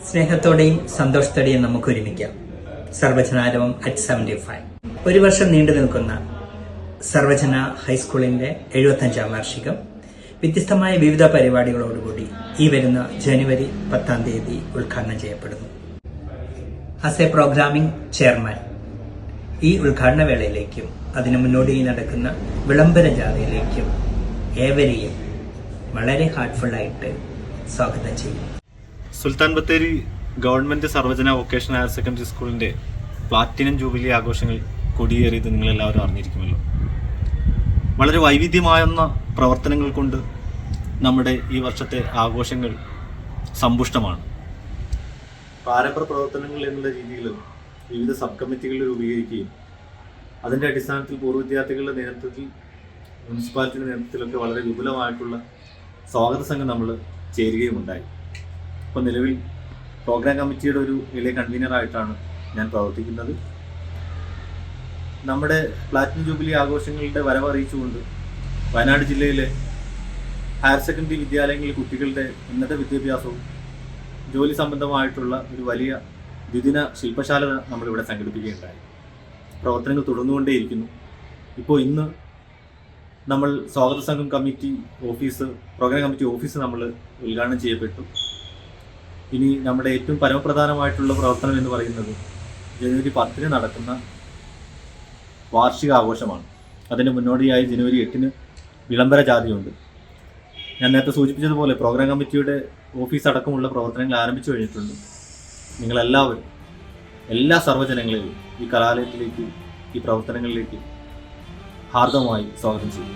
സ്നേഹത്തോടെയും സന്തോഷത്തോടെയും നമുക്ക് ഒരുമിക്കാം. സർവജനാരവം at 75. ഒരു വർഷം നീണ്ടു നിൽക്കുന്ന സർവജന ഹൈസ്കൂളിന്റെ 75ാം വാർഷികം വ്യത്യസ്തമായ വിവിധ പരിപാടികളോടുകൂടി ഈ വരുന്ന ജനുവരി 10-ാം തീയതി ഉദ്ഘാടനം ചെയ്യപ്പെടുന്നു. ആസ് എ പ്രോഗ്രാമിംഗ് ചെയർമാൻ ഈ ഉദ്ഘാടന വേളയിലേക്കും അതിനു മുന്നോടിയായി നടക്കുന്ന വിളംബര ജാഥയിലേക്കും ഏവരെയും വളരെ ഹാർട്ട്ഫുള്ളായിട്ട് സ്വാഗതം ചെയ്യും. സുൽത്താൻ ബത്തേരി ഗവൺമെന്റ് സർവജന വൊക്കേഷണൽ ഹയർ സെക്കൻഡറി സ്കൂളിന്റെ പ്ലാറ്റിനം ജൂബിലി ആഘോഷങ്ങൾ കൊടിയേറിയത് നിങ്ങളെല്ലാവരും അറിഞ്ഞിരിക്കുമല്ലോ. വളരെ വൈവിധ്യമാർന്ന പ്രവർത്തനങ്ങൾ കൊണ്ട് നമ്മുടെ ഈ വർഷത്തെ ആഘോഷങ്ങൾ സമ്പുഷ്ടമാണ്. പ്രാരംഭ പ്രവർത്തനങ്ങൾ എന്നുള്ള രീതിയിൽ വിവിധ സബ് കമ്മിറ്റികൾ രൂപീകരിക്കുകയും അതിൻ്റെ അടിസ്ഥാനത്തിൽ പൂർവ്വ വിദ്യാർത്ഥികളുടെ നേതൃത്വത്തിൽ മുനിസിപ്പാലിറ്റിയുടെ നേതൃത്വത്തിലൊക്കെ വളരെ വിപുലമായിട്ടുള്ള സ്വാഗത സംഘം നമ്മൾ ചേരുകയുമുണ്ടായി. ഇപ്പോൾ നിലവിൽ പ്രോഗ്രാം കമ്മിറ്റിയുടെ ഒരു ഇളയ കൺവീനറായിട്ടാണ് ഞാൻ പ്രവർത്തിക്കുന്നത്. നമ്മുടെ പ്ലാറ്റിനം ജൂബിലി ആഘോഷങ്ങളുടെ വരവറിയിച്ചുകൊണ്ട് വയനാട് ജില്ലയിലെ ഹയർ സെക്കൻഡറി വിദ്യാലയങ്ങളിലെ കുട്ടികളുടെ ഉന്നത വിദ്യാഭ്യാസവും ജോലി സംബന്ധമായിട്ടുള്ള ഒരു വലിയ ദ്വിദിന ശില്പശാല നമ്മളിവിടെ സംഘടിപ്പിക്കുകയുണ്ടായി. പ്രവർത്തനങ്ങൾ തുടർന്നുകൊണ്ടേയിരിക്കുന്നു. ഇപ്പോൾ ഇന്ന് നമ്മൾ സ്വാഗത സംഘം committee office, programme committee office നമ്മൾ ഉദ്ഘാടനം ചെയ്യപ്പെട്ടു. ഇനി നമ്മുടെ ഏറ്റവും പരമപ്രധാനമായിട്ടുള്ള പ്രവർത്തനം എന്ന് പറയുന്നത് ജനുവരി 10 നടക്കുന്ന വാർഷിക ആഘോഷമാണ്. അതിന് മുന്നോടിയായി ജനുവരി 8 വിളംബര ജാഥയുണ്ട്. ഞാൻ നേരത്തെ സൂചിപ്പിച്ചതുപോലെ പ്രോഗ്രാം കമ്മിറ്റിയുടെ ഓഫീസ് അടക്കമുള്ള പ്രവർത്തനങ്ങൾ ആരംഭിച്ചു കഴിഞ്ഞിട്ടുണ്ട്. നിങ്ങളെല്ലാവരും എല്ലാ സർവ്വജനങ്ങളെയും ഈ കലാലയത്തിലേക്ക്, ഈ പ്രവർത്തനങ്ങളിലേക്ക് ഹാർദവമായി സ്വാഗതം ചെയ്യും.